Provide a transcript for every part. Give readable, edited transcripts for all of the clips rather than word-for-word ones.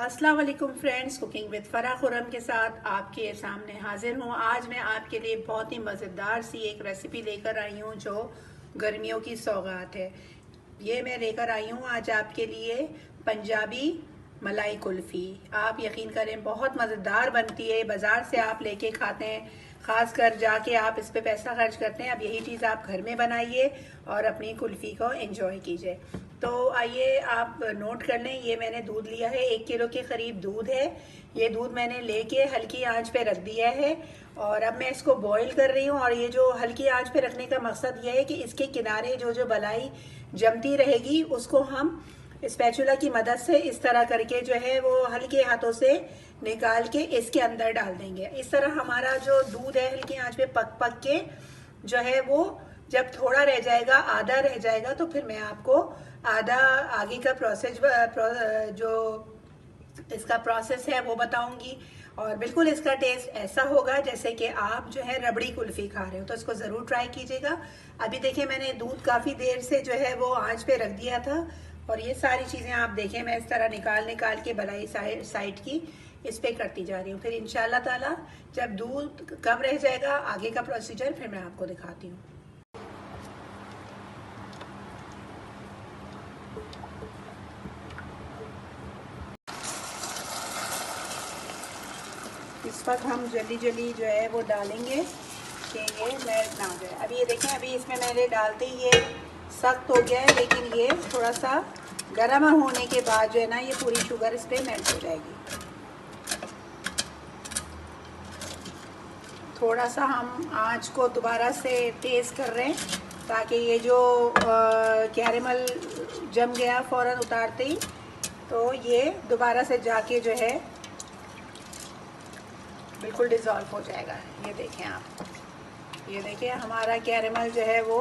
अस्सलाम वालेकुम friends, cooking with Farah Khurram के साथ आपके सामने हाजिर हूँ। आज मैं आपके लिए बहुत ही मज़ेदार सी एक रेसिपी लेकर आई हूँ जो गर्मियों की सौगात है। ये मैं लेकर आई हूँ आज आपके लिए पंजाबी मलाई कुल्फ़ी। आप यकीन करें बहुत मज़ेदार बनती है। बाज़ार से आप लेके खाते हैं, ख़ास कर जाके आप इस पे पैसा खर्च करते हैं। अब यही चीज़ आप घर में बनाइए और अपनी कुल्फ़ी को एंजॉय कीजिए। तो आइए आप नोट कर लें। ये मैंने दूध लिया है, 1 किलो के करीब दूध है। ये दूध मैंने लेके हल्की आंच पे रख दिया है और अब मैं इसको बॉईल कर रही हूँ। और ये जो हल्की आंच पे रखने का मकसद ये है कि इसके किनारे जो जो मलाई जमती रहेगी उसको हम स्पैचुला की मदद से इस तरह करके जो है वो हल्के हाथों से निकाल के इसके अंदर डाल देंगे। इस तरह हमारा जो दूध है हल्की आंच पे पक पक के जो है वो जब थोड़ा रह जाएगा, आधा रह जाएगा, तो फिर मैं आपको आधा आगे का जो इसका प्रोसेस है वो बताऊंगी। और बिल्कुल इसका टेस्ट ऐसा होगा जैसे कि आप जो है रबड़ी कुल्फी खा रहे हो। तो इसको ज़रूर ट्राई कीजिएगा। अभी देखिए मैंने दूध काफ़ी देर से जो है वो आंच पे रख दिया था और ये सारी चीज़ें आप देखें मैं इस तरह निकाल के बलाई साइड की इस पे करती जा रही हूँ। फिर इंशाल्लाह ताला जब दूध कम रह जाएगा आगे का प्रोसीजर फिर मैं आपको दिखाती हूँ। इस वक्त हम जल्दी जो है वो डालेंगे कि ये मेल्ट ना हो जाए। अभी ये देखें, अभी इसमें मैंने डालते ही ये सख्त हो गया है, लेकिन ये थोड़ा सा गर्म होने के बाद जो है ना ये पूरी शुगर इस पर मेल्ट हो जाएगी। थोड़ा सा हम आंच को दोबारा से तेज़ कर रहे हैं ताकि ये जो कैरेमल जम गया फ़ौरन उतारते ही तो ये दोबारा से जाके जो है बिल्कुल डिज़ोल्व हो जाएगा। ये देखें आप, ये देखिए हमारा कैरेमल जो है वो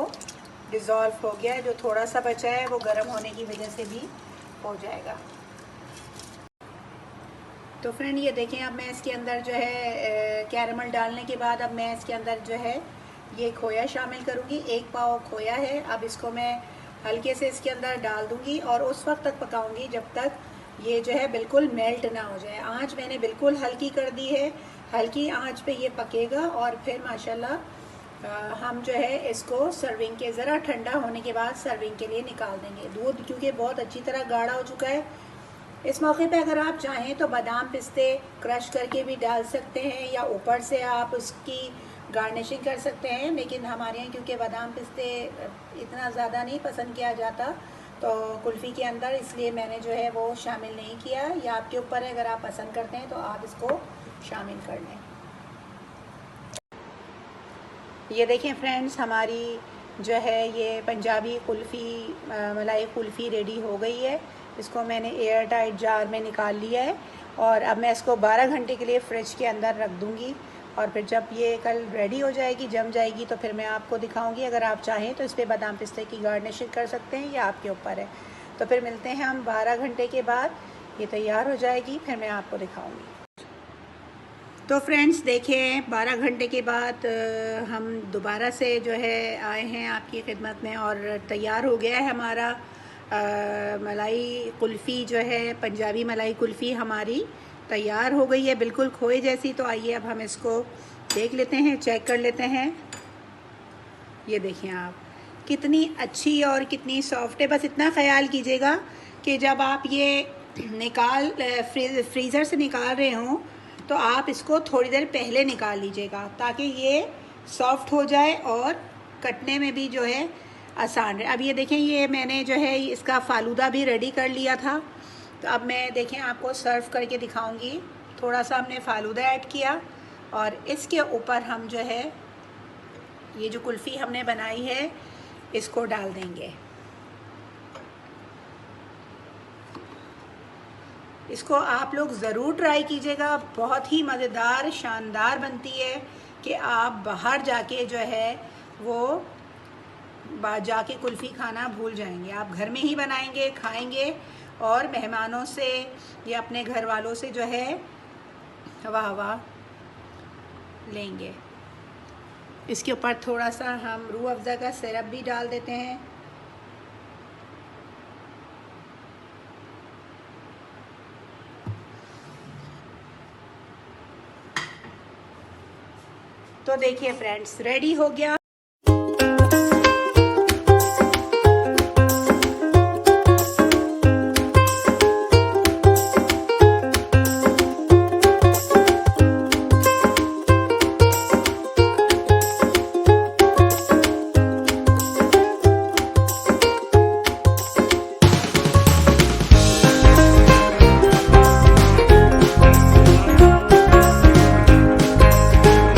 डिज़ोल्व हो गया है। जो थोड़ा सा बचा है वो गर्म होने की वजह से भी हो जाएगा। तो फ्रेंड ये देखें, अब मैं इसके अंदर जो है कैरेमल डालने के बाद अब मैं इसके अंदर जो है ये खोया शामिल करूँगी। 1 पाव खोया है। अब इसको मैं हल्के से इसके अंदर डाल दूँगी और उस वक्त तक पकाऊँगी जब तक ये जो है बिल्कुल मेल्ट ना हो जाए। आंच मैंने बिल्कुल हल्की कर दी है। हल्की आंच पे ये पकेगा और फिर माशाल्लाह हम जो है इसको सर्विंग के ज़रा ठंडा होने के बाद सर्विंग के लिए निकाल देंगे। दूध क्योंकि बहुत अच्छी तरह गाढ़ा हो चुका है। इस मौके पे अगर आप चाहें तो बादाम पिस्ते क्रश करके भी डाल सकते हैं या ऊपर से आप उसकी गार्निशिंग कर सकते हैं, लेकिन हमारे यहाँ क्योंकि बादाम पिस्ते इतना ज़्यादा नहीं पसंद किया जाता तो कुल्फ़ी के अंदर, इसलिए मैंने जो है वो शामिल नहीं किया। या आपके ऊपर है, अगर आप पसंद करते हैं तो आप इसको शामिल कर लें। ये देखें फ्रेंड्स, हमारी जो है ये पंजाबी कुल्फ़ी मलाई कुल्फ़ी रेडी हो गई है। इसको मैंने एयर टाइट जार में निकाल लिया है और अब मैं इसको 12 घंटे के लिए फ्रिज के अंदर रख दूँगी और फिर जब ये कल रेडी हो जाएगी, जम जाएगी, तो फिर मैं आपको दिखाऊंगी। अगर आप चाहें तो इस पर बादाम पिस्ते की गार्निशिंग कर सकते हैं, या आपके ऊपर है। तो फिर मिलते हैं हम 12 घंटे के बाद। ये तैयार हो जाएगी फिर मैं आपको दिखाऊंगी। तो फ्रेंड्स देखें 12 घंटे के बाद हम दोबारा से जो है आए हैं आपकी खिदमत में और तैयार हो गया है हमारा मलाई कुल्फ़ी जो है पंजाबी मलाई कुल्फ़ी हमारी तैयार हो गई है, बिल्कुल खोए जैसी। तो आइए अब हम इसको देख लेते हैं, चेक कर लेते हैं। ये देखें आप, कितनी अच्छी और कितनी सॉफ्ट है। बस इतना ख्याल कीजिएगा कि जब आप ये फ्रीज़र से निकाल रहे हों तो आप इसको थोड़ी देर पहले निकाल लीजिएगा ताकि ये सॉफ्ट हो जाए और कटने में भी जो है आसान रहे। अब ये देखें, ये मैंने जो है इसका फालूदा भी रेडी कर लिया था। तो अब मैं देखें आपको सर्व करके दिखाऊंगी। थोड़ा सा हमने फालूदा ऐड किया और इसके ऊपर हम जो है ये जो कुल्फ़ी हमने बनाई है इसको डाल देंगे। इसको आप लोग ज़रूर ट्राई कीजिएगा, बहुत ही मज़ेदार शानदार बनती है कि आप बाहर जाके जो है वो जाके कुल्फ़ी खाना भूल जाएंगे। आप घर में ही बनाएंगे, खाएंगे और मेहमानों से या अपने घर वालों से जो है वाह वाह लेंगे। इसके ऊपर थोड़ा सा हम रूह अफ़ज़ा का सिरप भी डाल देते हैं। तो देखिए फ्रेंड्स, रेडी हो गया